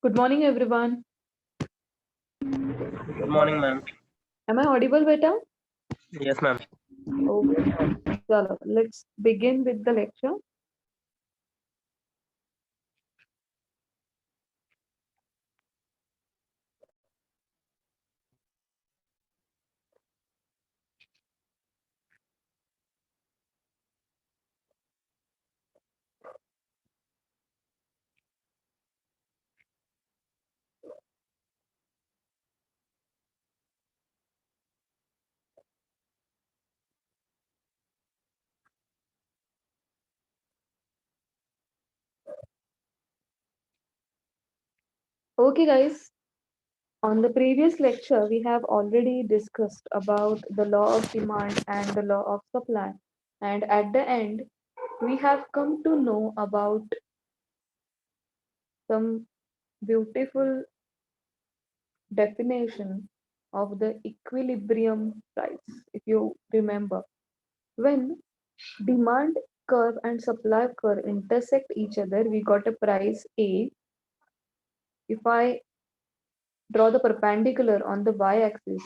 Good morning, everyone. Good morning, ma'am. Am I audible, beta? Yes, ma'am. Okay. Chalo, let's begin with the lecture. Okay, guys. On the previous lecture, we have already discussed about the law of demand and the law of supply. And at the end, we have come to know about some beautiful definition of the equilibrium price. If you remember, when demand curve and supply curve intersect each other, we got a price A. If I draw the perpendicular on the y-axis,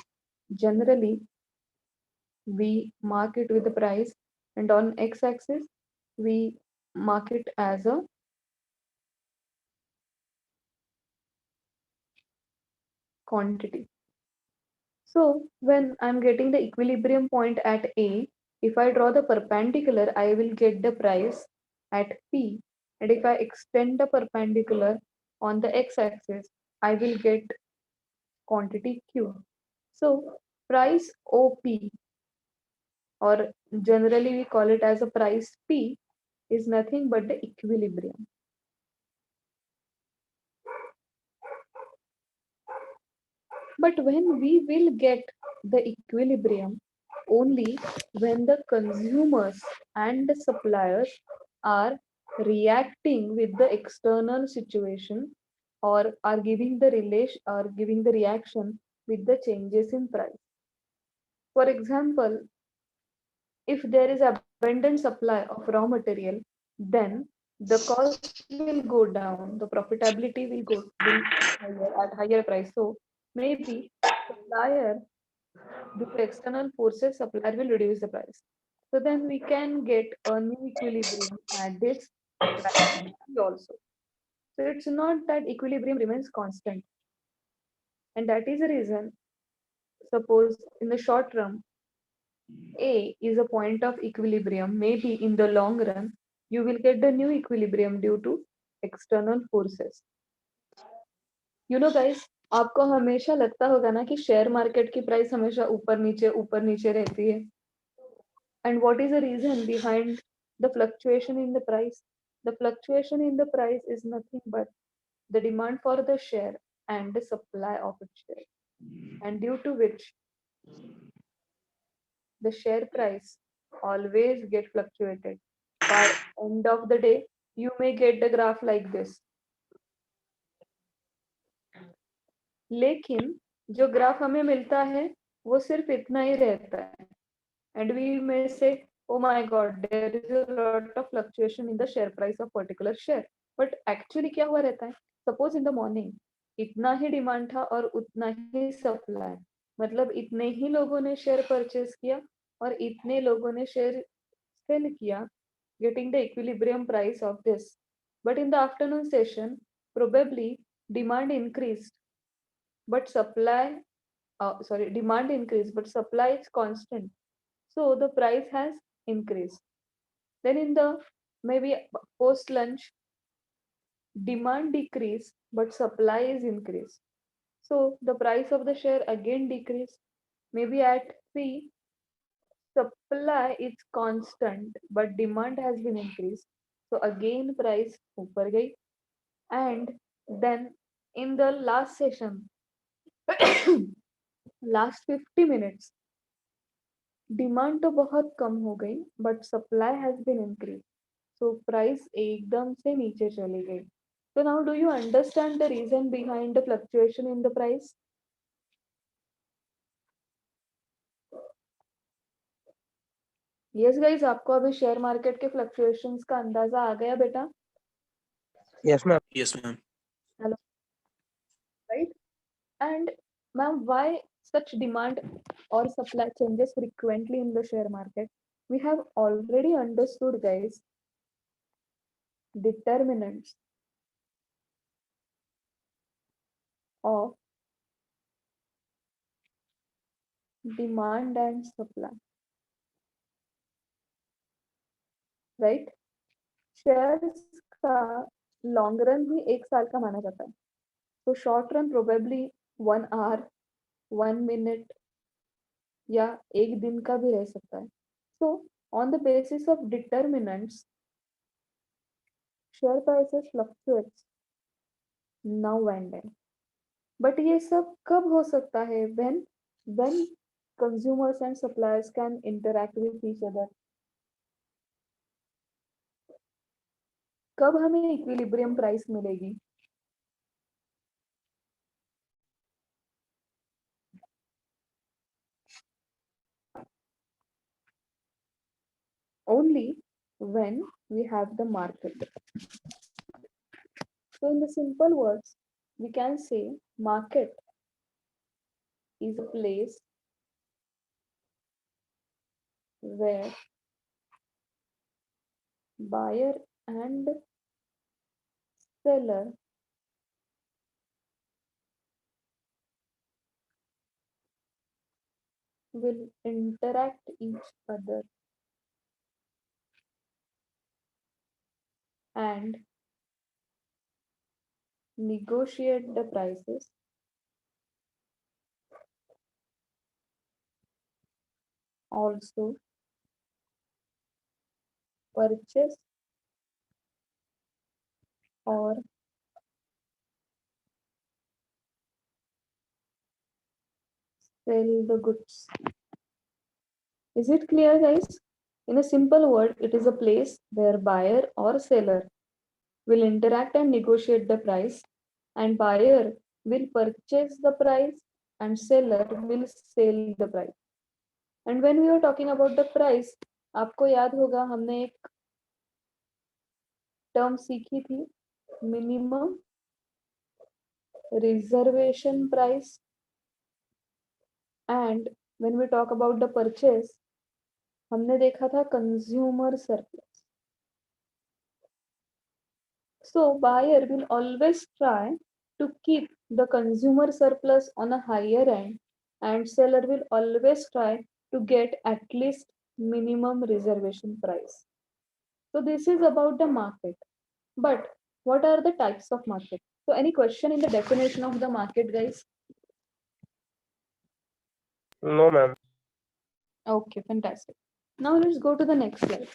generally we mark it with the price, and on x-axis we mark it as a quantity. So when I'm getting the equilibrium point at A, if I draw the perpendicular, I will get the price at P. And if I extend the perpendicular on the x-axis, I will get quantity Q. So price OP, or generally we call it as a price P, is nothing but the equilibrium. But when we will get the equilibrium only when the consumers and the suppliers are reacting with the external situation, or are giving the relation or giving the reaction with the changes in price. For example, if there is abundant supply of raw material, then the cost will go down, the profitability will higher at higher price. So maybe supplier, due to external forces, supplier will reduce the price. So then we can get a new equilibrium at this price also. So it's not that equilibrium remains constant. And that is the reason, suppose in the short term, A is a point of equilibrium. Maybe in the long run, you will get the new equilibrium due to external forces. Guys, आपको हमेशा लगता होगा ना कि share market की price हमेशा ऊपर नीचे रहती है. And what is the reason behind the fluctuation in the price? The fluctuation in the price is nothing but the demand for the share and the supply of its share, and due to which the share price always get fluctuated. By end of the day, you may get the graph like this. लेकिन जो graph हमें मिलता है वो सिर्फ इतना ही रहता है. And we may say, oh my god, there is a lot of fluctuation in the share price of particular share. But actually क्या हुआ रहता है? Suppose in the morning इतना ही डिमांड था और उतना ही सप्लाई, मतलब इतने ही लोगों ने शेयर परचेज किया और इतने लोगों ने शेयर सेल किया, getting the equilibrium price of this. But in the afternoon session, probably demand increased, but demand increased, but supply is constant. So the price has increased. Then in the maybe post lunch, demand decreased, but supply is increased. So the price of the share again decreased. Maybe at 3, supply is constant, but demand has been increased. So again price ऊपर गई. And then in the last session, last 50 minutes, demand तो बहुत कम हो गई but supply has been increase. So price एकदम से नीचे चली गई. So now do you understand the reason behind the fluctuation in the price? Yes guys, आपको अभी शेयर मार्केट के फ्लक्चुएशंस का अंदाजा आ गया बेटा? Yes, ma'am. Yes, ma'am. Hello. And ma'am, why such demand or supply changes frequently in the share market? We have already understood, guys, determinants of demand and supply, right? Shares का long run भी 1 साल का माना जाता है, तो short run probably 1 hour, 1 minute या 1 दिन का भी रह सकता है. So on the basis of determinants share prices fluctuates now and then. But ये सब कब हो सकता है? when consumers and suppliers can interact with each other. कब हमें इक्विलिब्रियम प्राइस मिलेगी? Only when we have the market. So in the simple words, we can say market is a place where buyer and seller will interact each other and negotiate the prices, also purchase or sell the goods. Is it clear, guys? In a simple word, it is a place where buyer or seller will interact and negotiate the price, and buyer will purchase the price and seller will sell the price. And when we are talking about the price, आपको याद होगा हमने एक term सीखी थी, minimum reservation price. And when we talk about the purchase, हमने देखा था consumer surplus. So buyer will always try to keep the consumer surplus on a higher end, and seller will always try to get at least minimum reservation price. So this is about the market. But what are the types of market? So any question in the definition of the market, guys? No, ma'am. Okay, fantastic. Now let's go to the next slide.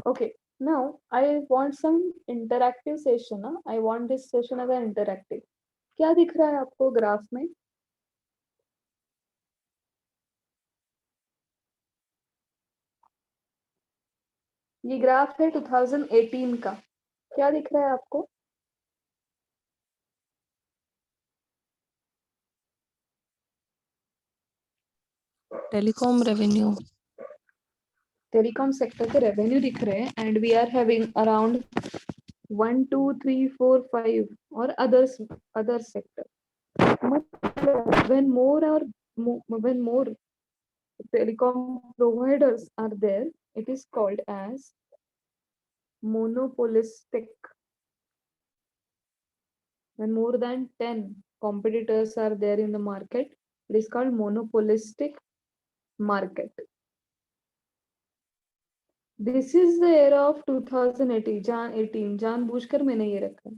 Okay, now I want some interactive session. I want this session as an interactive. क्या दिख रहा है आपको graph में? ये graph है 2018 का. क्या दिख रहा है आपको? Telecom revenue. टेलीकॉम सेक्टर के रेवेन्यू दिख रहे हैं, and we are having around 1 2 3 4 5 और other sector. When more telecom providers are there, it is called as monopolistic. When more than 10 competitors are there in the market, it is called monopolistic market. This is the era of 2018. जानबूझकर मैंने ये रखा.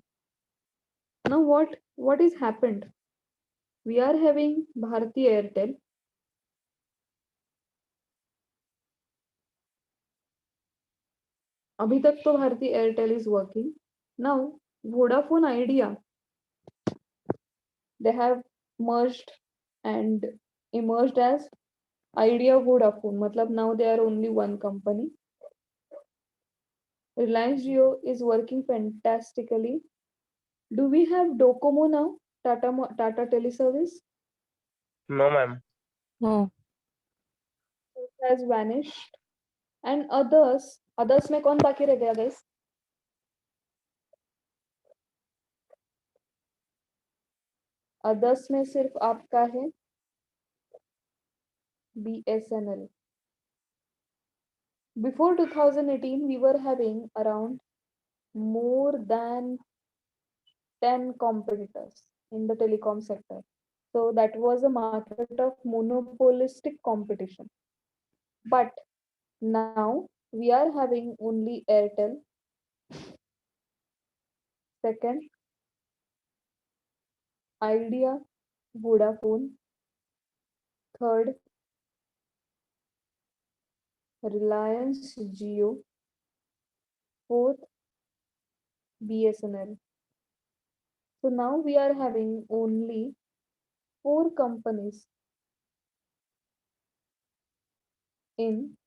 Now what is happened? We are having Bharti Airtel. अभी तक तो Bharti Airtel is working. Now Vodafone Idea, they have merged and emerged as Idea Vodafone. मतलब now they are only one company. Reliance Jio is working fantastically. Do we have Docomo now? Tata Teleservice? No, ma'am. No. It has vanished. And others others में कौन बाकी रह गया guys? Others में सिर्फ आपका है BSNL. Before 2018, we were having around more than 10 competitors in the telecom sector. So that was a market of monopolistic competition. But now we are having only Airtel, second Idea, Vodafone, third Reliance Jio, fourth BSNL. So now we are having only 4 companies in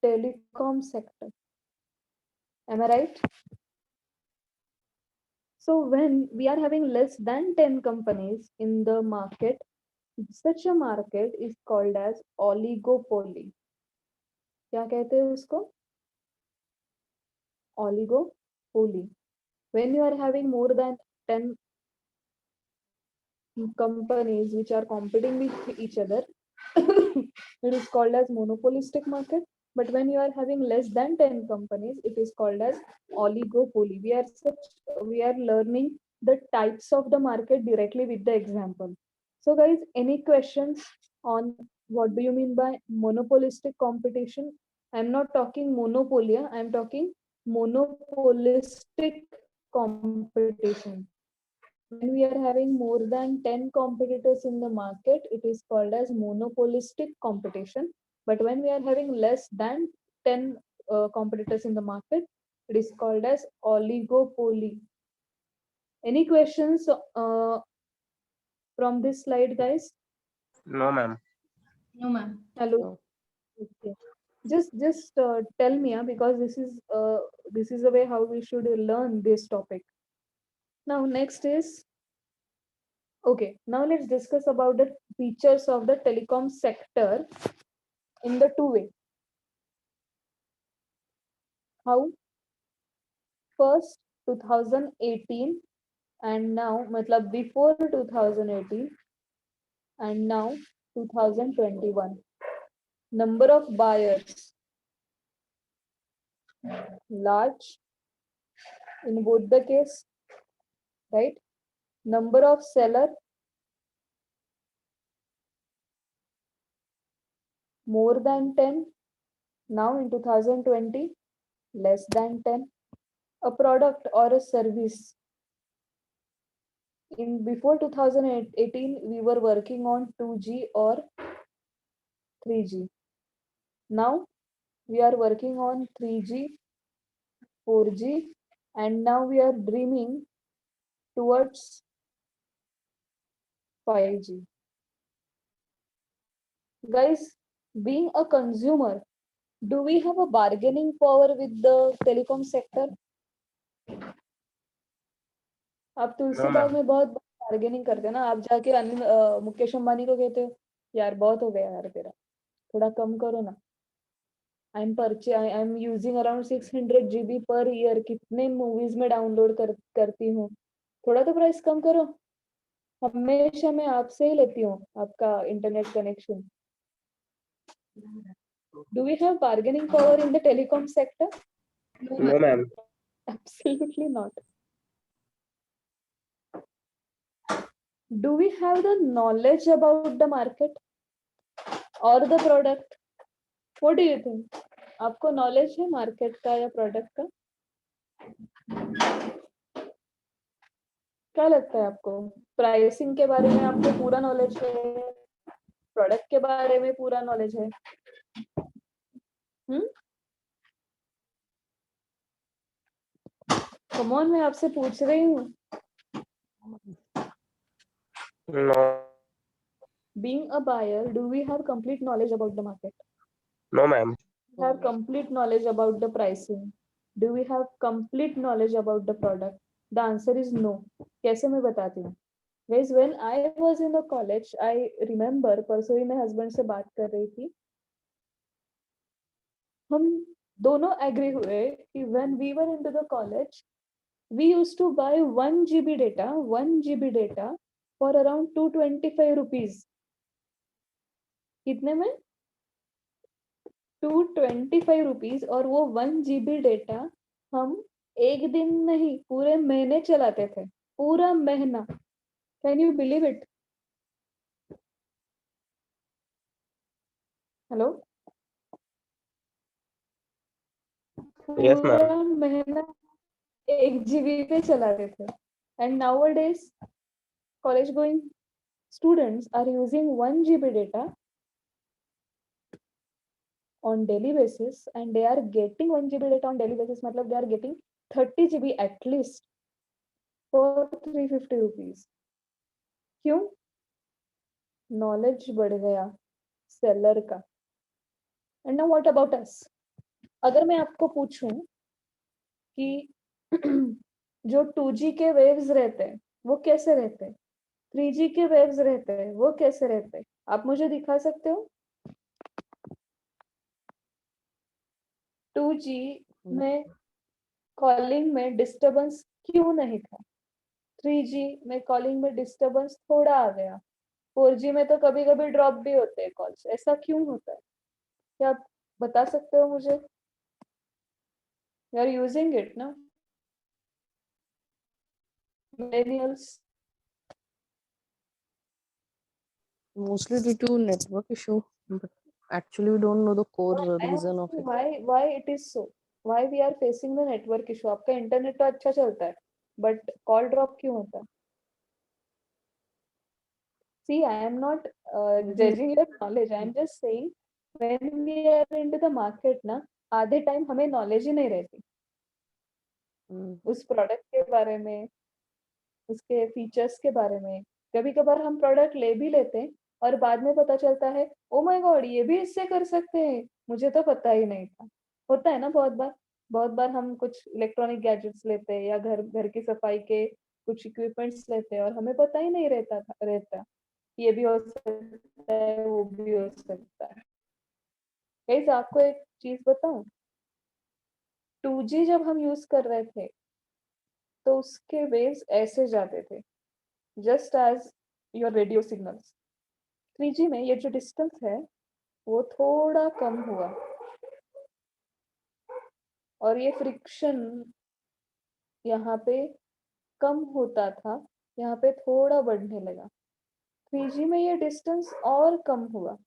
telecom sector. Am I right? So when we are having less than 10 companies in the market, such a market is called as oligopoly. क्या कहते हैं उसको? Oligopoly. When you are having more than 10 companies which are competing with each other, it is called as monopolistic market. But when you are having less than 10 companies, it is called as oligopoly. We are learning the types of the market directly with the example. So guys, any questions on what do you mean by monopolistic competition? I'm not talking monopoly, I'm talking monopolistic competition. When we are having more than 10 competitors in the market, it is called as monopolistic competition. But when we are having less than 10 competitors in the market, it is called as oligopoly. Any questions from this slide, guys? No, ma'am. No, ma'am. Hello. No. Okay. Just tell me, because this is the way how we should learn this topic. Now next is, okay, now let's discuss about the features of the telecom sector in the two way. How? First 2018 and now, matlab before 2018 and now 2021. Number of buyers, large in both the case, right? Number of seller, more than 10. Now in 2020, less than 10. A product or a service. In before 2018, we were working on 2G or 3G. Now we are working on 3G, 4G, and now we are dreaming towards 5G. Guys, being a consumer, do we have a bargaining power with the telecom sector? आप तुलसी बाग में बहुत bargaining करते हैं ना, आप जाके मुकेश अंबानी को कहते हो यार बहुत हो गया यार तेरा, थोड़ा कम करो ना. I am using around 600 GB per year, कितने मूवीज में डाउनलोड करती हूँ, थोड़ा तो प्राइस कम करो. हमेशा मैं आपसे ही लेती हूँ आपका internet connection. Do we have bargaining power in the telecom sector? No, ma'am. Absolutely not. Do we have the knowledge about the market or the product? What do you think? आपको knowledge है market का या product का? क्या लगता है आपको? Pricing के बारे में आपको पूरा knowledge है? Product के बारे में पूरा knowledge है? Come on, मैं आपसे पूछ रही हूँ. No. Being a buyer, do we have complete knowledge about the market? No, ma'am. We have complete knowledge about the pricing. Do we have complete knowledge about the product? The answer is no. कैसे मैं बताती हूँ? Guys, when I was in the college, I remember परसों ही मैं husband से बात कर रही थी. हम दोनों एग्री हुए कि when we were into the college we used to buy 1 GB data for around 225 rupees. कितने में? 225 रुपीज, और वो 1 GB डेटा हम एक दिन नहीं पूरे महीने चलाते थे, पूरा महीना. Can you believe it? Hello? Yes, पूरा ma'am. महीना 1 GB पे चलाते थे. And nowadays college going students are using 1 GB data on daily basis, and they are getting 1 GB data on daily basis, मतलब they are getting 30 GB at least for 350 rupees. क्यों? Knowledge बढ़ गया seller का. And now what about us? अगर मैं आपको पूछूं कि जो 2G के वेव्स रहते हैं वो कैसे रहते हैं, 3G के वेव्स रहते हैं वो कैसे रहते हैं, आप मुझे दिखा सकते हो? 2G में कॉलिंग में डिस्टरबेंस क्यों नहीं था? 3G में कॉलिंग में डिस्टरबेंस थोड़ा आ गया. 4G में तो कभी कभी ड्रॉप भी होते हैं कॉल्स. ऐसा क्यों होता है? क्या आप बता सकते हो मुझे? यू आर यूजिंग इट ना, millennials? Mostly due to network issue, but actually we don't know the core I am reason of asking it. why it is so. Why we are facing the network issue? आपका internet तो अच्छा चलता है, but call drop क्यों होता है? See, I am not Maybe judging your knowledge. I am just saying when we are into the market ना, आधे टाइम हमें नॉलेज ही नहीं रहती उस प्रोडक्ट के बारे में, उसके फीचर्स के बारे में. कभी कभार हम प्रोडक्ट ले भी लेते हैं और बाद में पता चलता है ओ माय गॉड ये भी इससे कर सकते हैं, मुझे तो पता ही नहीं था. होता है ना बहुत बार. बहुत बार हम कुछ इलेक्ट्रॉनिक गैजेट्स लेते हैं या घर घर की सफाई के कुछ इक्विपमेंट्स लेते हैं और हमें पता ही नहीं रहता ये भी हो सकता है वो भी हो सकता है. गाइस आपको एक चीज बताऊं, 2G जब हम यूज कर रहे थे तो उसके वेव्स ऐसे जाते थे just as your radio signals. 3G में ये जो डिस्टेंस है वो थोड़ा कम हुआ और ये फ्रिक्शन यहाँ पे कम होता था, यहाँ पे थोड़ा बढ़ने लगा. 3G में ये डिस्टेंस और कम हुआ,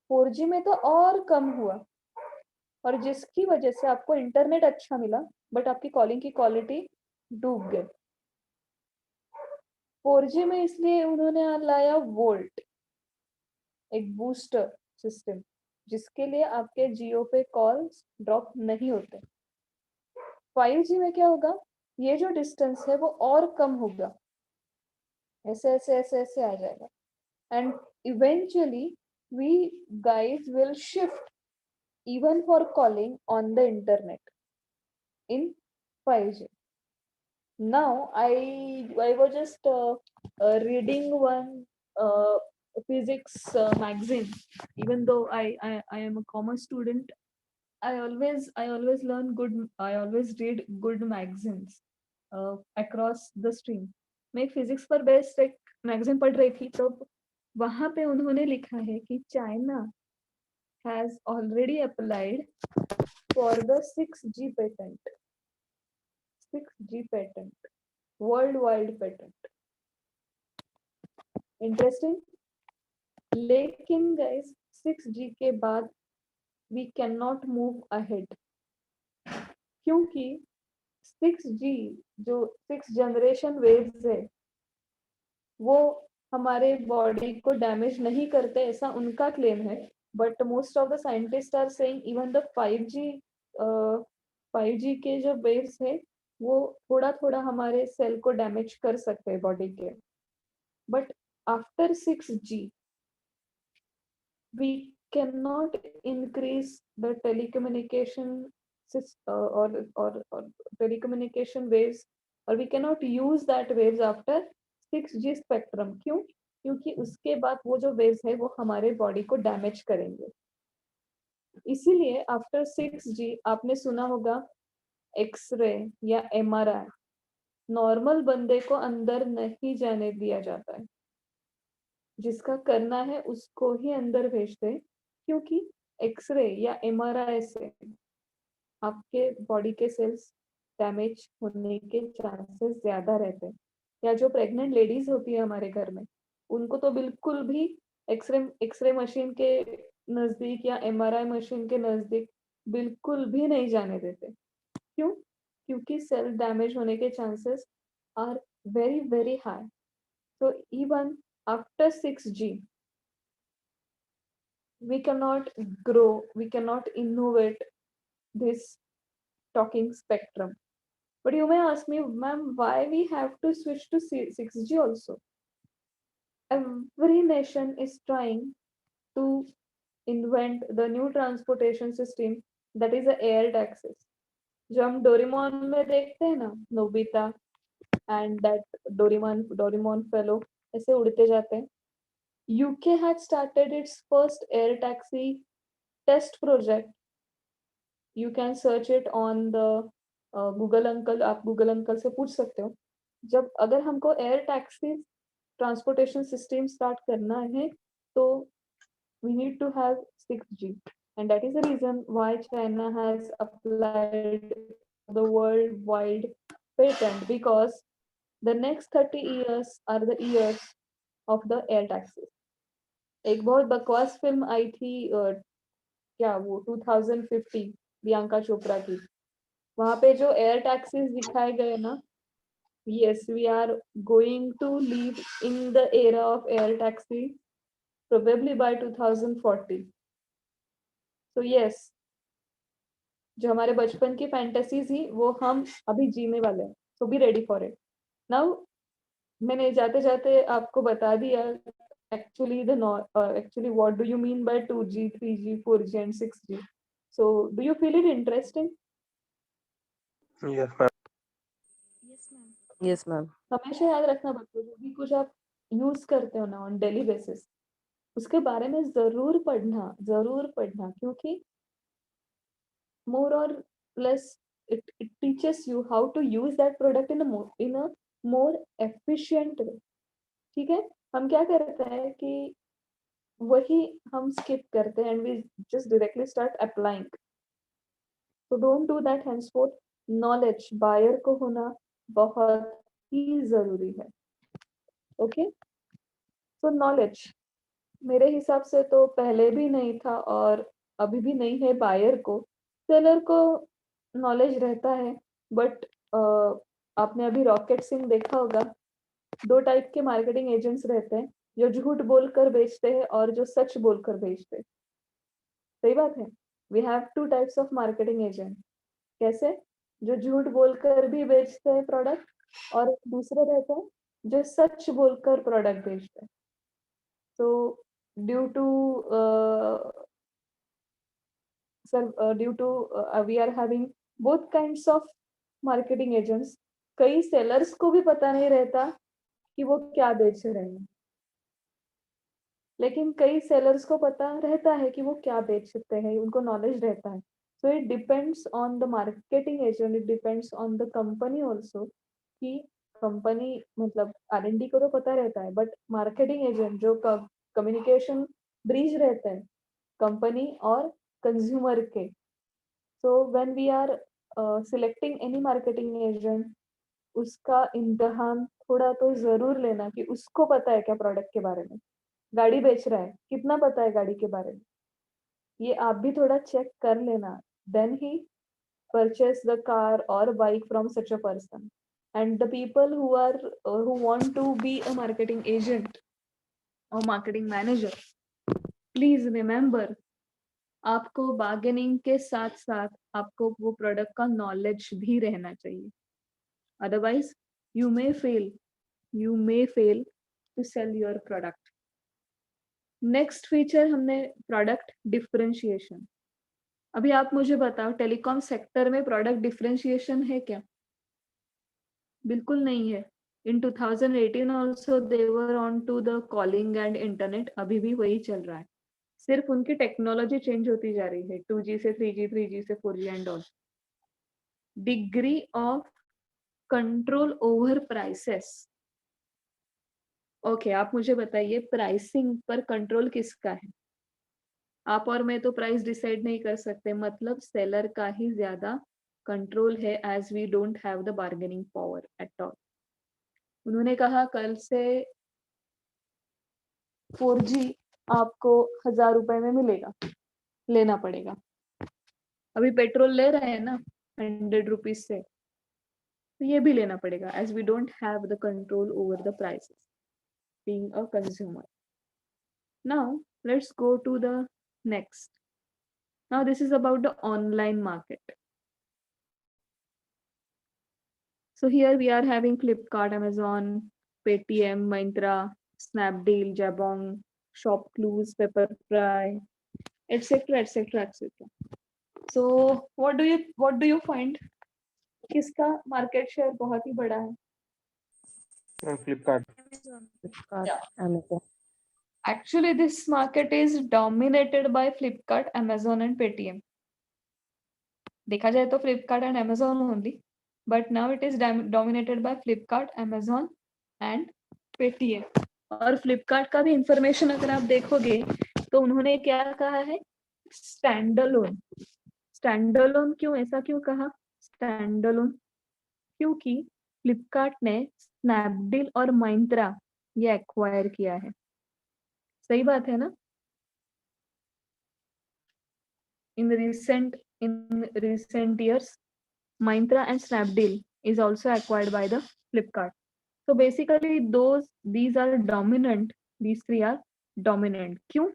4G में तो और कम हुआ, और जिसकी वजह से आपको इंटरनेट अच्छा मिला बट आपकी कॉलिंग की क्वालिटी डूब गई. 4G में इसलिए उन्होंने लाया वोल्ट, एक बूस्टर सिस्टम, जिसके लिए आपके जियो पे कॉल्स ड्रॉप नहीं होते. 5G में क्या होगा, ये जो डिस्टेंस है वो और कम होगा, ऐसे ऐसे ऐसे ऐसे आ जाएगा. And eventually we guys will shift even for calling on the internet in 5G. Now I was just reading one physics magazine. Even though I am a commerce student, I always learn good. I always read good magazines across the stream. मैं एक physics पर based एक magazine पढ़ रही थी, तो वहां पे उन्होंने लिखा है कि China has already applied for the 6G patent. 6G patent, world wide patent. Interesting. लेकिन गाइस 6G के बाद we can not move ahead, क्योंकि 6G जो 6 जनरेशन वेव्स है वो हमारे बॉडी को डैमेज नहीं करते, ऐसा उनका क्लेम है. But most of the scientist are saying even the 5G के जो वेव्स है वो थोड़ा थोड़ा हमारे सेल को डैमेज कर सकते हैं बॉडी के. But after 6G we cannot increase the telecommunication or telecommunication waves, or we cannot use that waves after 6G spectrum. क्यों? क्योंकि उसके बाद वो जो वेव्स है वो हमारे बॉडी को डैमेज करेंगे. इसीलिए आफ्टर 6G आपने सुना होगा एक्सरे या MRI नॉर्मल बंदे को अंदर नहीं जाने दिया जाता है, जिसका करना है उसको ही अंदर भेजते हैं, क्योंकि एक्सरे या MRI से आपके बॉडी के सेल्स डैमेज होने के चांसेस ज्यादा रहते हैं। या जो प्रेग्नेंट लेडीज होती है हमारे घर में, उनको तो बिल्कुल भी एक्सरे मशीन के नजदीक या MRI मशीन के नजदीक बिल्कुल भी नहीं जाने देते। क्यों? क्योंकि सेल डैमेज होने के chances are very very high. So even after 6G, we cannot grow, we cannot innovate this talking spectrum. But you may ask me, ma'am, why we have to switch to 6G also? Every nation is trying to invent the new transportation system, that is the air taxis. जो हम Doraemon में देखते हैं ना, Nobita and that Doraemon fellow ऐसे उड़ते जाते हैं. UK had started its first air taxi test project. You can search it on the Google Uncle. आप Google Uncle से पूछ सकते हो. जब अगर हमको air taxi transportation system start करना है तो we need to have 6G, and that is the reason why China has applied the worldwide patent, because the next 30 years are the years of the air taxis. एक बहुत बकवास film आई थी क्या वो 2050 प्रियंका चोपड़ा की, वहां पे जो एयर टैक्सीज दिखाए गए ना, yes, we are going to live in the era of air taxi probably by 2040. So yes, जो हमारे बचपन की फैंटेसी थी वो हम अभी जीने वाले हैं. So be ready for it. Now मैंने जाते जाते आपको बता दिया actually what do you mean by 2G, 3G, 4G and 6G. So do you feel it interesting? Yes, ma'am. Yes, ma'am. हमेशा याद रखना बच्चों, जो भी कुछ आप यूज करते हो ना ऑन डेली बेसिस, उसके बारे में जरूर पढ़ना, क्योंकि more or less it teaches you how to use that product in a more efficient way. ठीक है, हम क्या करते हैं कि वही हम स्किप करते हैं and we just directly start applying. So don't do that henceforth. Knowledge buyer को होना बहुत ही जरूरी है. Okay, so knowledge मेरे हिसाब से तो पहले भी नहीं था और अभी भी नहीं है. बायर को, सेलर को नॉलेज रहता है, बट आपने अभी रॉकेट सिंह देखा होगा, 2 टाइप के मार्केटिंग एजेंट्स रहते हैं, जो झूठ बोलकर बेचते हैं और जो सच बोलकर बेचते हैं. सही बात है. We have 2 types of marketing agent. कैसे? जो झूठ बोलकर भी बेचते हैं प्रोडक्ट, और दूसरे रहते हैं जो सच बोलकर प्रोडक्ट बेचते हैं. So due to we are having both kinds of marketing agents. कई sellers को भी पता नहीं रहता कि वो क्या बेच रहे हैं, लेकिन कई sellers को पता रहता है कि वो क्या बेचते हैं, उनको नॉलेज रहता है. So it depends on the marketing agent, it depends on the company also, कि कंपनी मतलब R&D को तो पता रहता है, बट मार्केटिंग एजेंट जो कम्युनिकेशन ब्रिज रहते हैं कंपनी और कंज्यूमर के. So when we are selecting any marketing agent, उसका इम्तिहान थोड़ा तो जरूर लेना कि उसको पता है क्या प्रोडक्ट के बारे में. गाड़ी बेच रहा है, कितना पता है गाड़ी के बारे में, ये आप भी थोड़ा चेक कर लेना. देन ही purchase the car or bike from such a person. And the people who want to be a marketing agent or marketing manager, please remember, आपको बार्गेनिंग के साथ साथ आपको वो प्रोडक्ट का नॉलेज भी रहना चाहिए. Otherwise you may fail to sell your product. Next feature हमने प्रोडक्ट डिफरेंशिएशन. अभी आप मुझे बताओ, टेलीकॉम सेक्टर में प्रोडक्ट डिफरेंशिएशन है क्या? बिल्कुल नहीं है. इन 2018 also they were on to the calling and internet, अभी भी वही चल रहा है. सिर्फ उनकी टेक्नोलॉजी चेंज होती जा रही है, 2G से 3G, 3G से 4G and all. Degree of control over prices. Okay, आप मुझे बताइए प्राइसिंग पर कंट्रोल किसका है? आप और मैं तो प्राइस डिसाइड नहीं कर सकते, मतलब सेलर का ही ज्यादा कंट्रोल है, as we don't have the bargaining power at all. उन्होंने कहा कल से 4G आपको 1000 रुपए में मिलेगा, लेना पड़ेगा. अभी पेट्रोल ले रहे हैं ना 100 रुपीज से, तो ये भी लेना पड़ेगा, as we don't have the control over the prices being a consumer. Now let's go to the next. Now this is about the online market. So here we are having Flipkart, Amazon, Paytm, Myntra, Snapdeal, Jabong, Shopclues, Pepperfry, etc., etc., etc. So what do you find? किसका market share बहुत ही बड़ा है? Flipkart. Flipkart, Yeah. Amazon. Actually, this market is dominated by Flipkart, Amazon, and Paytm. देखा जाए तो Flipkart and Amazon only, but now it is dominated by Flipkart, Amazon, and Paytm. और Flipkart का भी information अगर आप देखोगे तो उन्होंने क्या कहा है? स्टैंडअलोन. स्टैंडअलोन क्यों, ऐसा क्यों कहा स्टैंडअलोन? क्योंकि Flipkart ने स्नैपडील और Myntra ये एक्वायर किया है. सही बात है ना? In recent years, Myntra and Snapdeal is also acquired by the Flipkart. So basically these are dominant, these three are dominant. क्यों?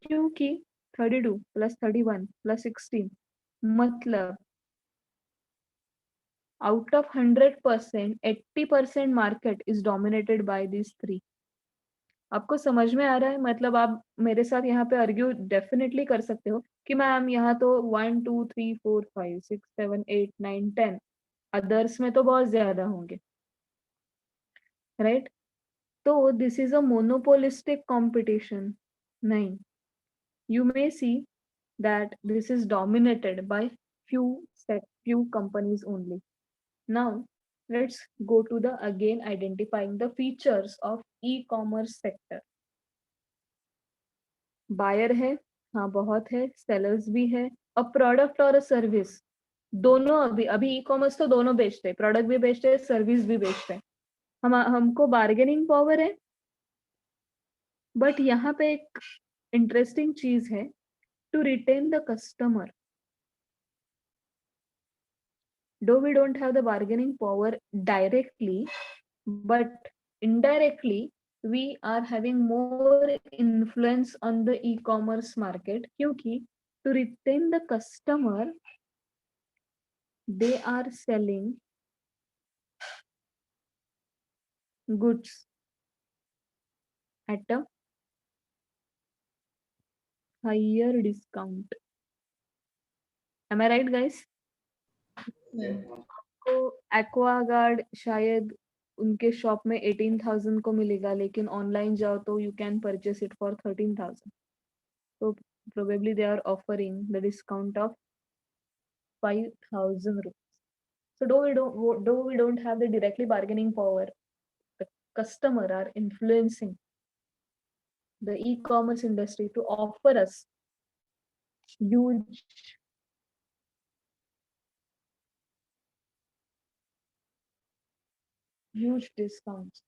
क्योंकि 32 plus 31 plus 16 मतलब out of 100%, 80% market is dominated by these three. आपको समझ में आ रहा है? मतलब आप मेरे साथ यहाँ पे आर्ग्यू डेफिनेटली कर सकते हो कि मैम यहाँ तो 1 2 3 4 5 6 7 8 9 10 अदर्स में तो बहुत ज्यादा होंगे, राइट? तो this is a monopolistic competition. नहीं, you may see that this is dominated by few companies only. Now let's go to the again identifying the features of e-commerce sector. Buyer है, हाँ बहुत है, सेलर्स भी है, a product और a service. दोनों अभी अभी ई कॉमर्स तो दोनों बेचते हैं, प्रोडक्ट भी बेचते हैं, सर्विस भी बेचते हैं. हमको बार्गेनिंग पावर है, बट यहाँ पे एक इंटरेस्टिंग चीज है, to retain the customer. Though we don't have the bargaining power directly, but indirectly we are having more influence on the e-commerce market, क्योंकि to retain the customer they are selling goods at a higher discount. Am I right, guys? तो Aquaguard शायद उनके shop में 18,000 को मिलेगा, लेकिन online जाओ तो you can purchase it for 13,000. So probably they are offering the discount of 5,000 rupees. So though we don't have the directly bargaining power, the customer are influencing the e-commerce industry to offer us huge discounts.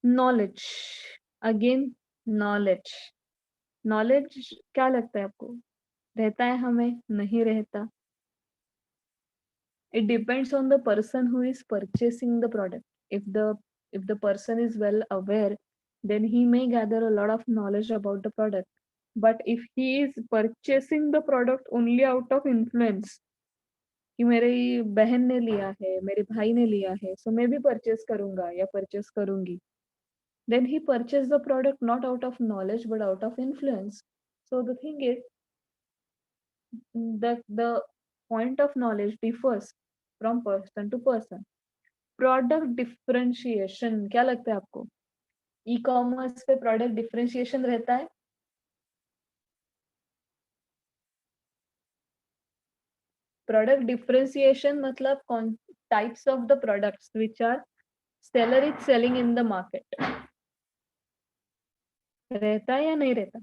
Knowledge, again knowledge. Knowledge क्या लगता है आपको, रहता है हमें, नहीं रहता? It depends on the person who is purchasing the product. If the person is well aware, then he may gather a lot of knowledge about the product. But if he is purchasing the product only out of influence, कि मेरी बहन ने लिया है, मेरे भाई ने लिया है, so मैं भी purchase करूंगा या purchase करूंगी, then he purchased the product not out of knowledge but out of influence. So the thing is, the point of knowledge differs from person to person. Product differentiation, क्या लगता है आपको? E-commerce पे product differentiation रहता है? Product differentiation मतलब types of the products which are seller is selling in the market, रहता है या नहीं रहता?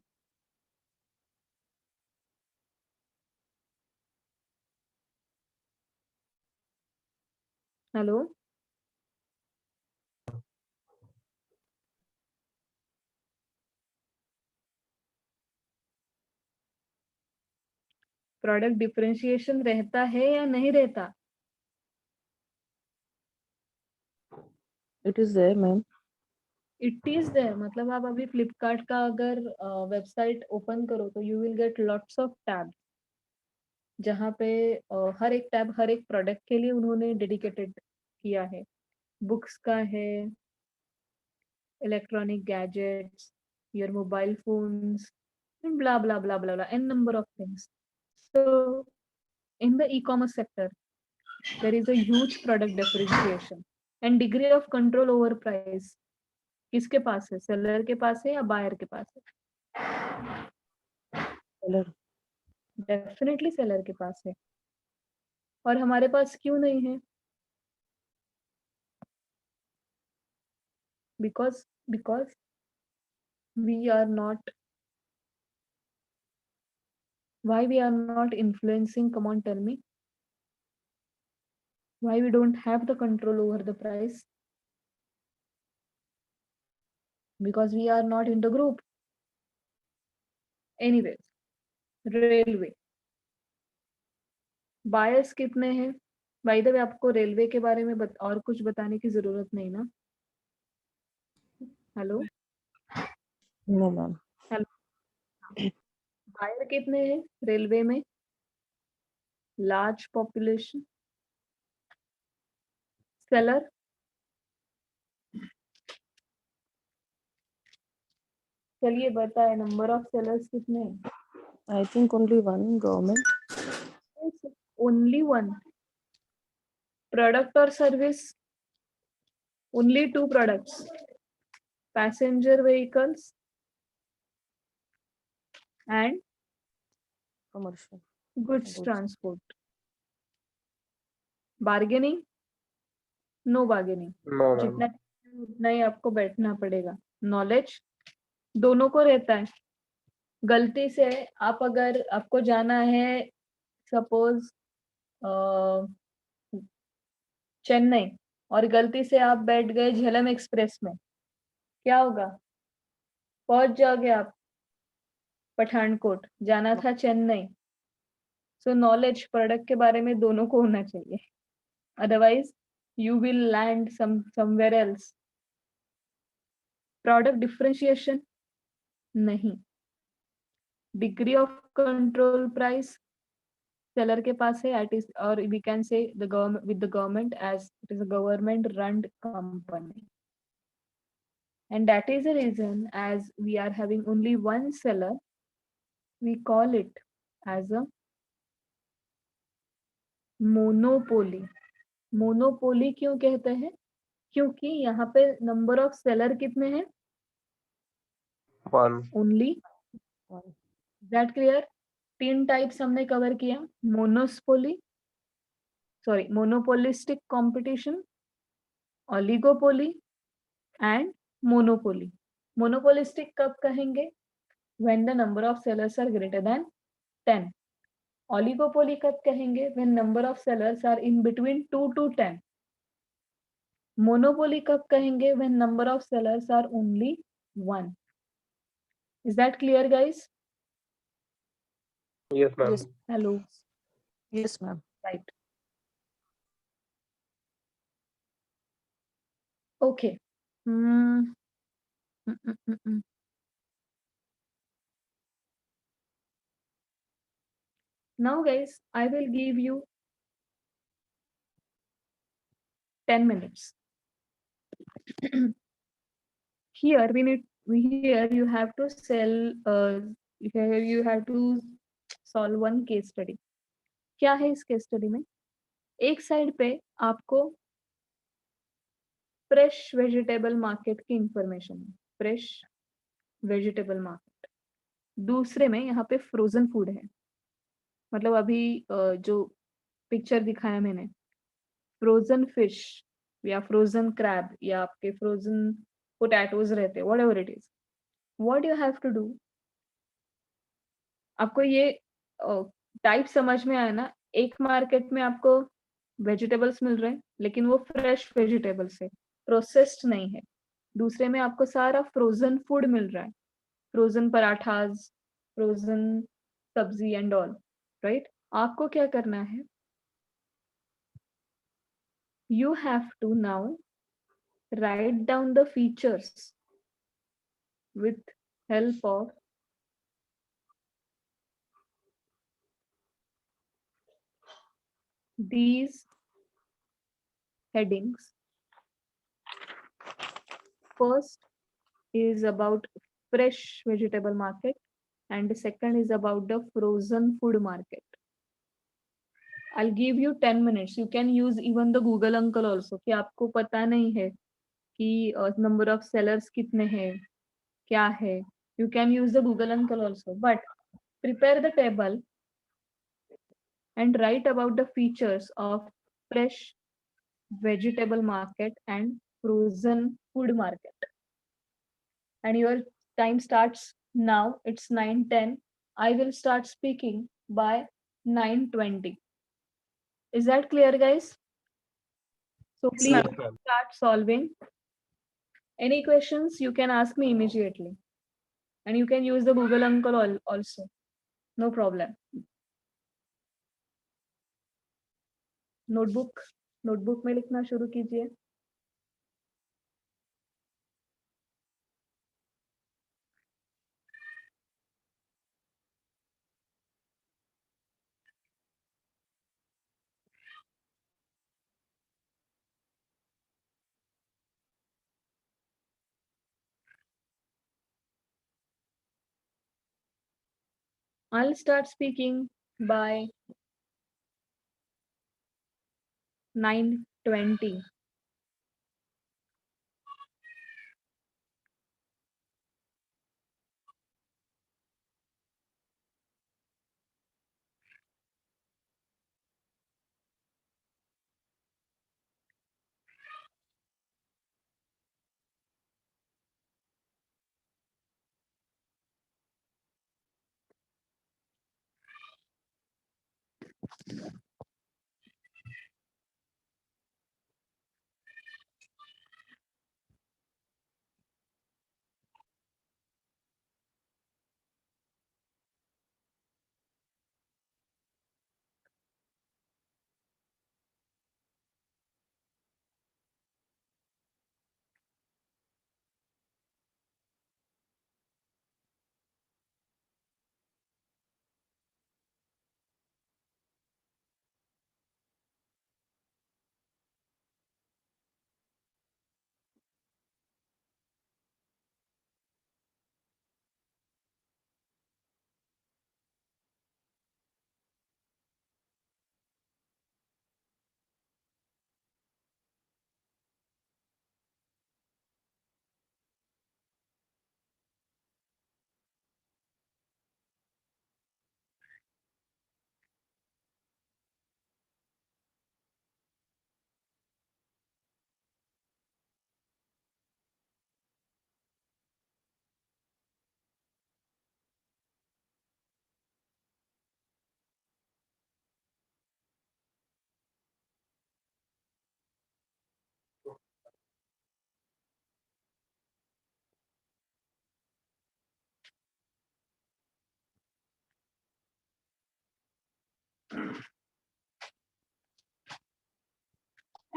हेलो, प्रोडक्ट डिफरेंशिएशन रहता है या नहीं रहता? It is there, ma'am. It is there, मतलब आप अभी फ्लिपकार्ट का अगर वेबसाइट ओपन करो तो you will get lots of tab, जहाँ पे हर एक टैब हर एक प्रोडक्ट के लिए उन्होंने डेडिकेटेड किया है. बुक्स का है, electronic gadgets, your mobile phones, blah blah blah blah blah, n number of things. So in the e-commerce sector there is a huge product differentiation and degree of control over price. किसके पास है? Seller के पास है या buyer के पास है? Seller. Definitely seller के पास है. और हमारे पास क्यों नहीं है? Because we are not, why we are not influencing? Come on, tell me why we don't have the control over the price. Because we are not in the group. Anyways, railway buyers कितने हैं? By the way, आपको railway के बारे में और कुछ बताने की जरूरत नहीं ना? Hello No, ma'am. Hello, buyer कितने हैं रेलवे में? Large population. सेलर, चलिए बताए नंबर ऑफ सेलर्स कितने हैं? I think only one government. Only one. Product और service, only two products, passenger vehicles and Commercial. Goods Goods. Transport. Bargaining, no bargaining. No, ma'am. जितना उतना ही आपको बैठना पड़ेगा. नॉलेज दोनों को रहता है. गलती से आप, अगर आपको जाना है सपोज चेन्नई, और गलती से आप बैठ गए झेलम एक्सप्रेस में, क्या होगा? पहुंच जाओगे आप पठानकोट, जाना था चेन्नई. सो नॉलेज प्रोडक्ट के बारे में दोनों को होना चाहिए, otherwise you will land somewhere else. Product differentiation नहीं. Degree of control price seller के पास है, एट इज, और we can say the government, with the government, as it is a government run company. And that is the reason, as we are having only one seller, we call it as a monopoly. Monopoly क्यों कहते हैं? क्योंकि यहाँ पे number of seller कितने हैं? One. Only. One. That clear? 3 types हमने cover किया. मोनोस्पोली, sorry, monopolistic competition, oligopoly and monopoly. Monopolistic कब कहेंगे? when the number of sellers are greater than 10. Oligopoly कब कहेंगे? when number of sellers are in between 2 to 10. Monopoly कब कहेंगे? when number of sellers are only 1. Is that clear, guys? Yes, ma'am. Yes. Hello. Yes, ma'am. Right. Okay. Mm. Mm, mm, mm, mm. Now, guys, I will give you 10 minutes. Here we need, here you have to sell, here you have to solve one case study. क्या है इस case study में? एक side पे आपको fresh vegetable market की information है, fresh vegetable market. दूसरे में यहाँ पे फ्रोजन फूड है, मतलब अभी जो पिक्चर दिखाया मैंने, फ्रोजन फिश या फ्रोजन क्रैब या आपके फ्रोजन पोटैटोज रहते, whatever it is, what you have to do, आपको ये टाइप समझ में आया ना? एक मार्केट में आपको वेजिटेबल्स मिल रहे हैं लेकिन वो फ्रेश वेजिटेबल्स है, प्रोसेस्ड नहीं है। दूसरे में आपको सारा फ्रोजन फूड मिल रहा है, फ्रोजन पराठाज, फ्रोजन सब्जी एंड ऑल, राइट? आपको क्या करना है? You have to now write down the features with help of these headings. First is about fresh vegetable market and the second is about the frozen food market. I'll give you 10 minutes. You can use even the Google Uncle also कि आपको पता नहीं है कि number of sellers कितने हैं, क्या है. You can use the Google Uncle also, but prepare the table and write about the features of fresh vegetable market and frozen food market. And your time starts now. It's 9:10. I will start speaking by 9:20. Is that clear, guys? So Yes, please ma'am. Yes, ma'am. start solving. Any questions you can ask me immediately. And you can use the Google Uncle also. No problem. Notebook में लिखना शुरू कीजिए. I'll start speaking by 9:20.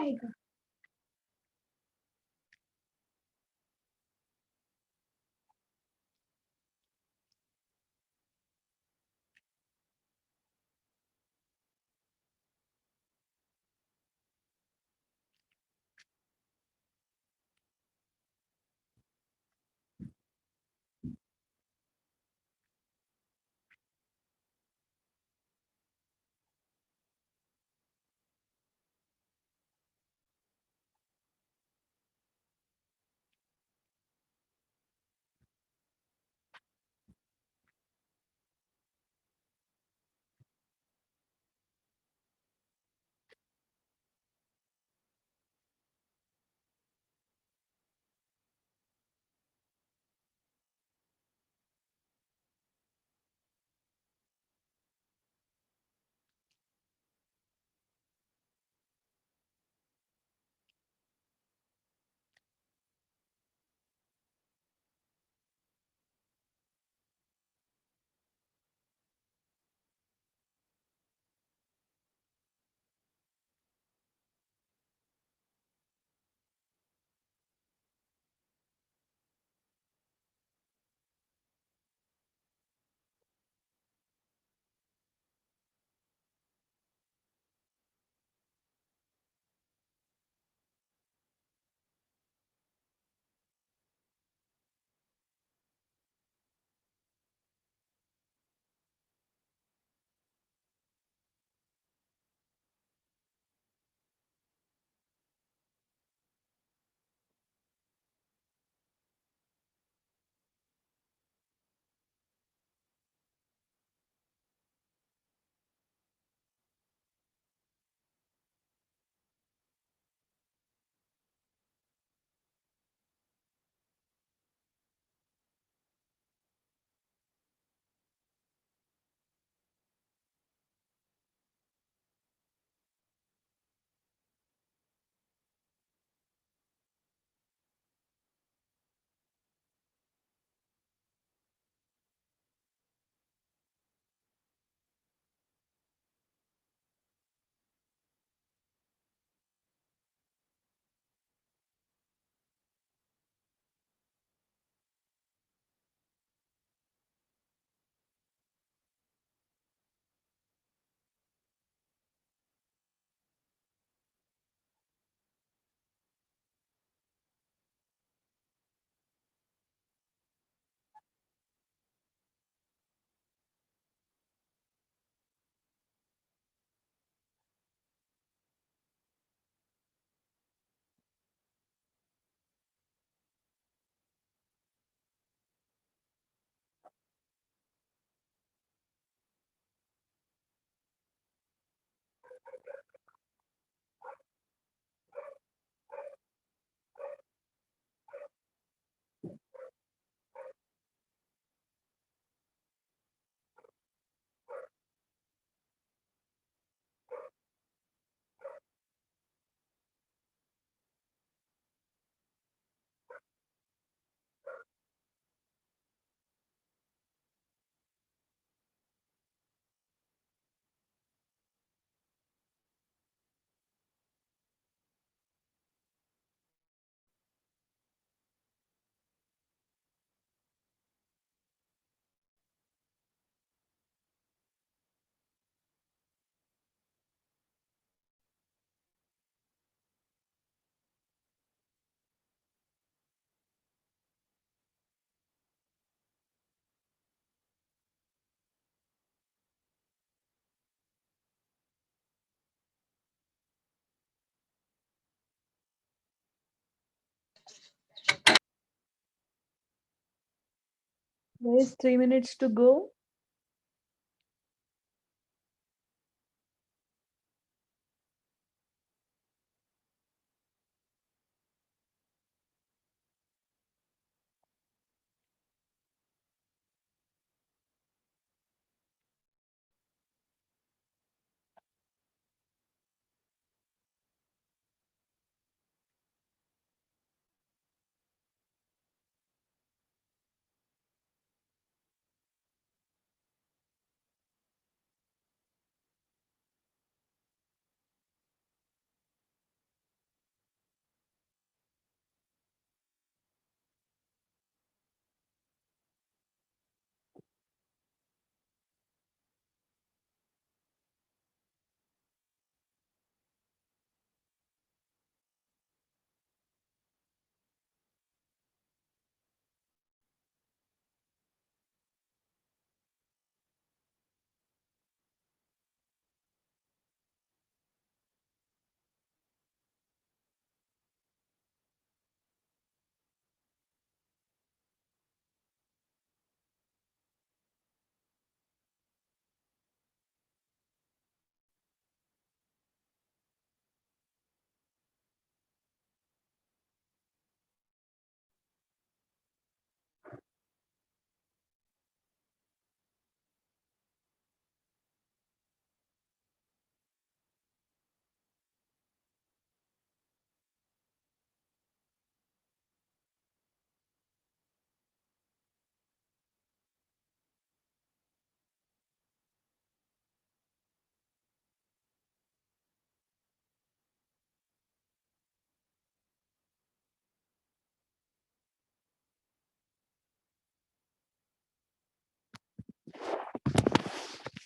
आएगा. Guys, 3 minutes to go.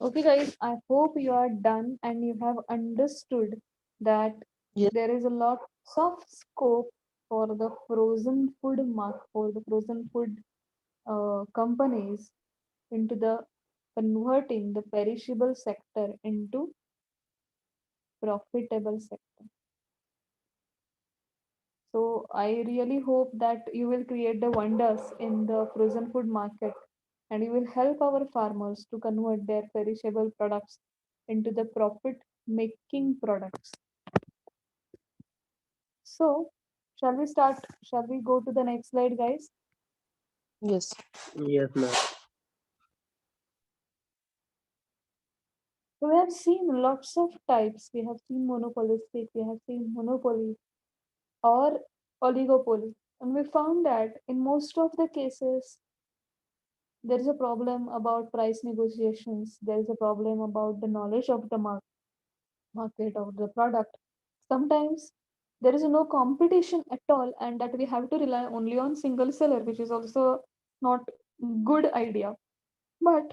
Okay, guys, I hope you are done and you have understood that Yes. there is a lot of scope for the frozen food companies into the converting the perishable sector into profitable sector. So I really hope that you will create the wonders in the frozen food market and you will help our farmers to convert their perishable products into the profit making products. So, shall we start? Shall we go to the next slide, guys? Yes. Yes, ma'am. So we have seen lots of types. We have seen monopolistic, we have seen monopoly or oligopoly. And we found that in most of the cases, there is a problem about price negotiations. There is a problem about the knowledge of the market of the product. Sometimes there is no competition at all, and that we have to rely only on single seller, which is also not good idea. But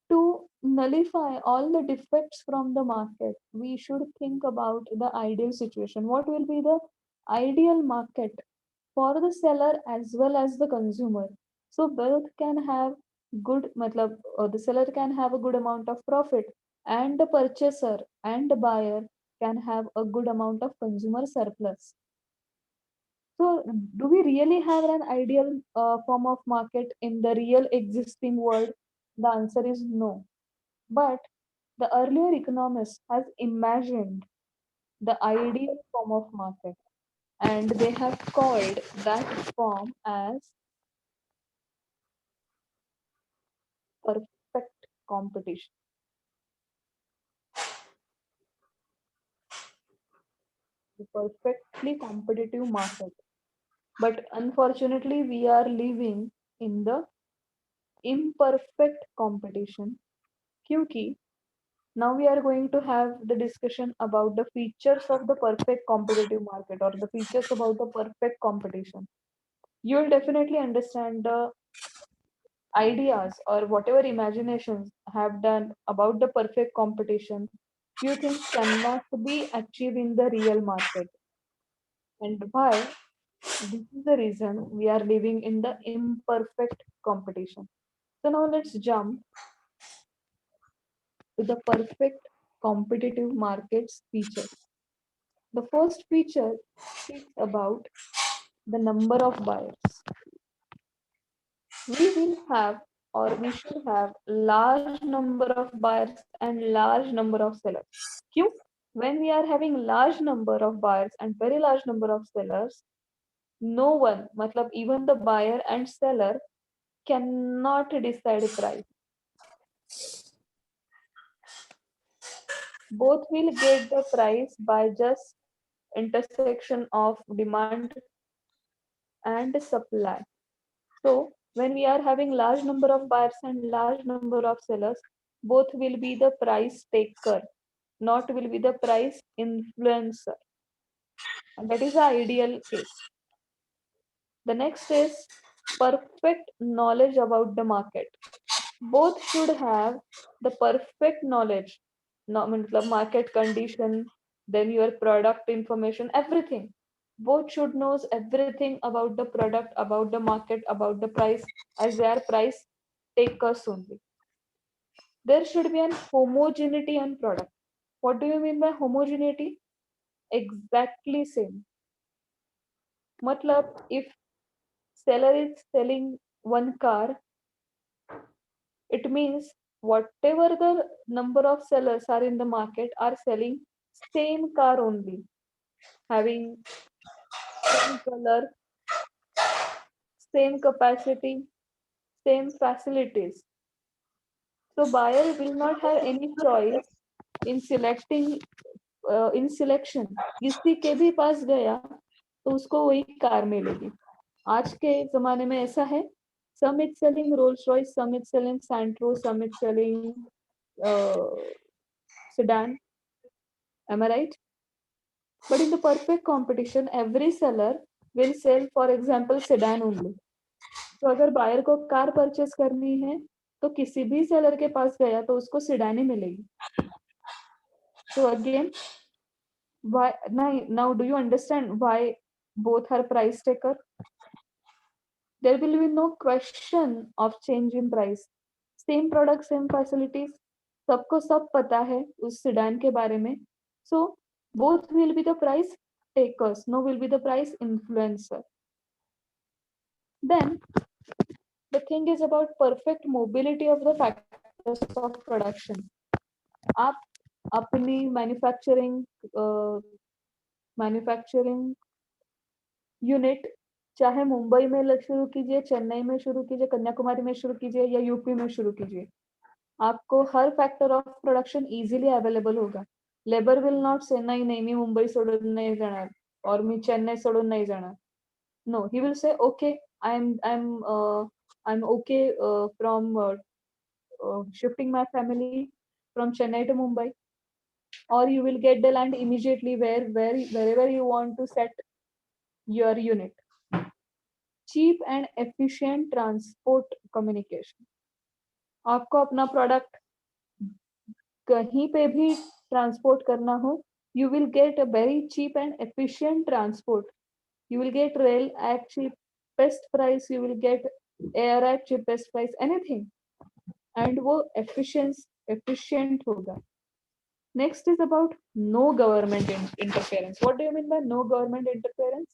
to nullify all the defects from the market, we should think about the ideal situation. What will be the ideal market for the seller as well as the consumer? So both can have good, matlab, the seller can have a good amount of profit, and the purchaser and the buyer can have a good amount of consumer surplus. So, do we really have an ideal form of market in the real existing world? The answer is no. But the earlier economists has imagined the ideal form of market, and they have called that form as perfect competition, the perfectly competitive market. But unfortunately, we are living in the imperfect competition. क्योंकि now we are going to have the discussion about the features of the perfect competitive market or the features about the perfect competition. You will definitely understand the ideas or whatever imaginations have done about the perfect competition few things cannot be achieved in the real market, and why this is the reason we are living in the imperfect competition. So now let's jump to the perfect competitive markets features. The first feature speaks about the number of buyers. We will have or we should have large number of buyers and large number of sellers. क्यों? When we are having large number of buyers and very large number of sellers, no one, matlab even the buyer and seller cannot decide price. Both will get the price by just intersection of demand and supply. So when we are having large number of buyers and large number of sellers, both will be the price taker, not will be the price influencer. And that is the ideal case. The next is perfect knowledge about the market. Both should have the perfect knowledge, matlab market condition, then your product information, everything. Both should knows everything about the product, about the market, about the price, as they are price takers only. There should be an homogeneity on product. What do you mean by homogeneity? Exactly same. Matlab, if seller is selling one car, it means whatever the number of sellers are in the market are selling same car only, having same color, same capacity, same facilities. So buyer will not have any choice in selecting in selection. किसी के भी पास गया तो उसको वही car मिलेगी. आज के जमाने में ऐसा है. Some is selling Rolls Royce, some is selling Santro, some is selling sedan. Am I right? But in the perfect competition, every seller will sell, for example, sedan only. तो अगर बायर को कार परचेस करनी है तो किसी भी seller के पास गया तो उसको sedan ही मिलेगी. So again, why now do you understand why both are price taker? There will be no question of change in price. Same product, same facilities. सबको सब पता है उस sedan के बारे में. So both will be the price takers. No will be the price influencer. Then the thing is about perfect mobility of the factors of production. आप अपनी मैन्युफैक्चरिंग यूनिट चाहे मुंबई में शुरू कीजिए, चेन्नई में शुरू कीजिए, कन्याकुमारी में शुरू कीजिए या यूपी में शुरू कीजिए, आपको हर factor of production easily available होगा. लेबर विल नॉट से नाही नाही मी मुंबई सोडून नाही जाणार और मी चेन्नई सोडून नाही जाणार. No, he will say, okay, I'm okay from shifting my family from Chennai to Mumbai, or you will get the land immediately wherever you want to set your unit. Cheap and efficient transport communication. आपको अपना product कहीं पे भी transport करना हो, you will get a very cheap and efficient transport. You will get rail at cheapest price, you will get air at cheapest price, anything. And वो efficient होगा. Next is about no government interference. What do you mean by no government interference?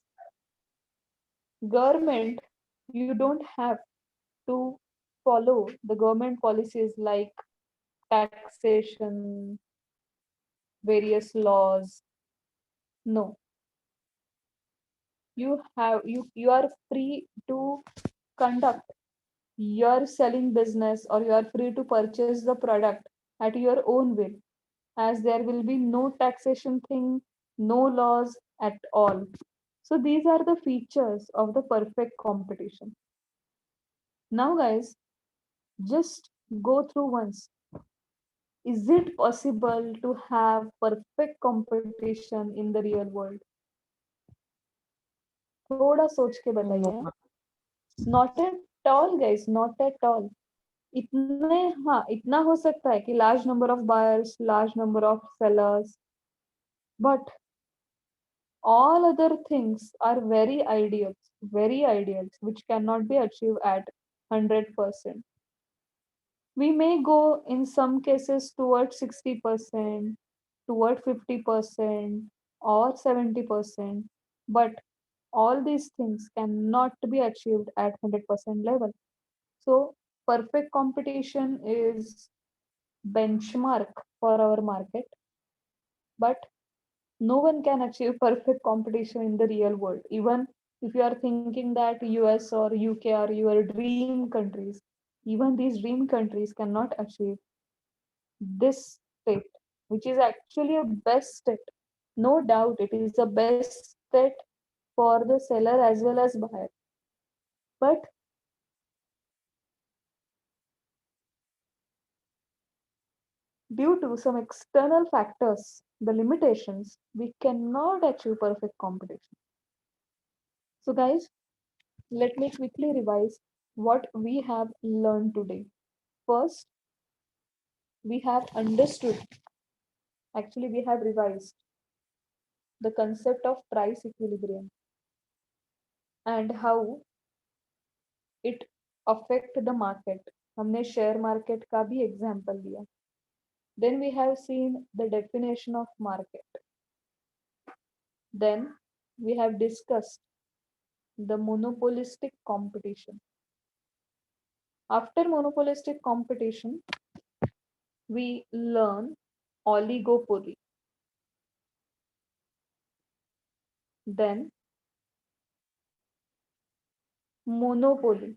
Government, you don't have to follow the government policies like taxation, various laws. No, you are free to conduct your selling business, or you are free to purchase the product at your own will, as there will be no taxation thing, no laws at all. So these are the features of the perfect competition. Now guys, just go through once. Is it possible to have perfect competition in the real world? थोड़ा सोच के बताइए. Not at all guys, not at all. इतना हो सकता है कि large number of buyers, large number of sellers, but all other things are very ideals, which cannot be achieved at 100%. We may go in some cases towards 60%, toward 50%, or 70%, but all these things cannot be achieved at 100% level. So perfect competition is benchmark for our market, but no one can achieve perfect competition in the real world. Even if you are thinking that US or UK are your dream countries, even these dream countries cannot achieve this state, which is actually a best state. No doubt it is the best state for the seller as well as buyer. But due to some external factors, the limitations, we cannot achieve perfect competition. So, guys, let me quickly revise what we have learned today. First, we have understood, actually, we have revised the concept of price equilibrium and how it affect the market. हमने share market का भी example दिया. Then we have seen the definition of market. Then we have discussed the monopolistic competition. After monopolistic competition, we learn oligopoly. Then monopoly,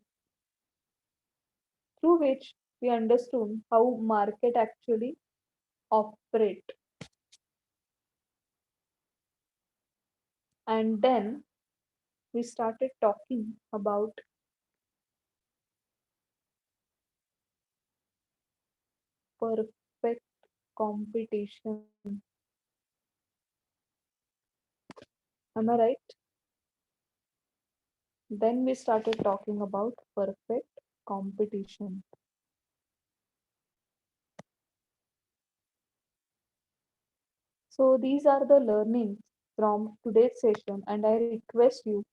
through which we understood how market actually operate. And then we started talking about perfect competition. Am I right? Then we started talking about perfect competition. So these are the learnings from today's session, and I request you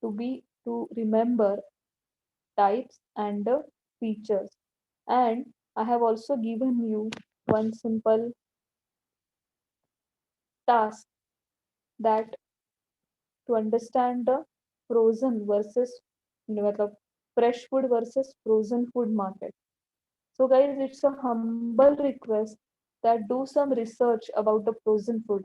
to remember types and the features. And I have also given you one simple task, that to understand the frozen versus मतलब fresh food versus frozen food market. So guys, it's a humble request that do some research about the frozen food.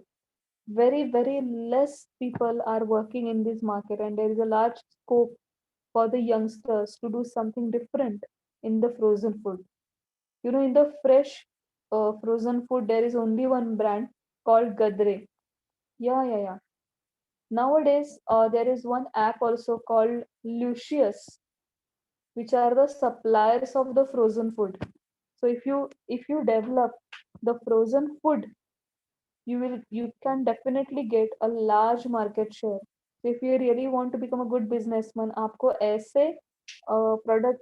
Very less people are working in this market, and there is a large scope for the youngsters to do something different in the frozen food. You know, in the fresh frozen food, there is only one brand called Gadre. Yeah. Nowadays, there is one app also called Lucius, which are the suppliers of the frozen food. So if you develop the frozen food, you can definitely get a large market share. So if you really want to become a good businessman, आपको ऐसे product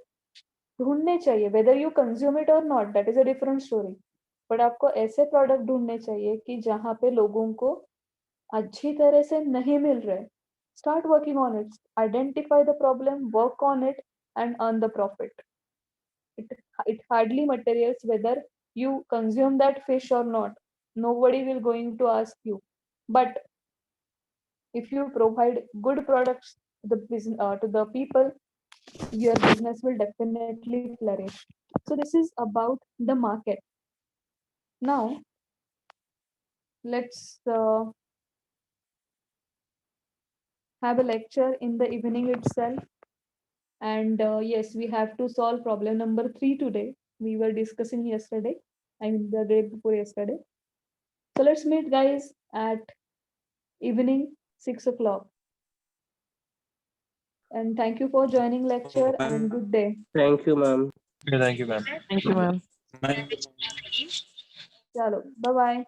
ढूंढने चाहिए, whether you consume it or not, that is a different story. But आपको ऐसे product ढूंढने चाहिए कि जहाँ पे लोगों को अच्छी तरह से नहीं मिल रहे. Start working on it. Identify the problem, work on it, and earn the profit. It hardly matters whether you consume that fish or not. Nobody will going to ask you. But if you provide good products to the to the people, your business will definitely flourish. So this is about the market. Now let's have a lecture in the evening itself. And yes, we have to solve problem number 3 today. We were discussing yesterday, I mean the day before yesterday. So let's meet guys at evening 6 o'clock. And thank you for joining lecture, and good day. Thank you, ma'am. Okay, thank you, ma'am. Thank you, ma'am. Chalo, bye bye.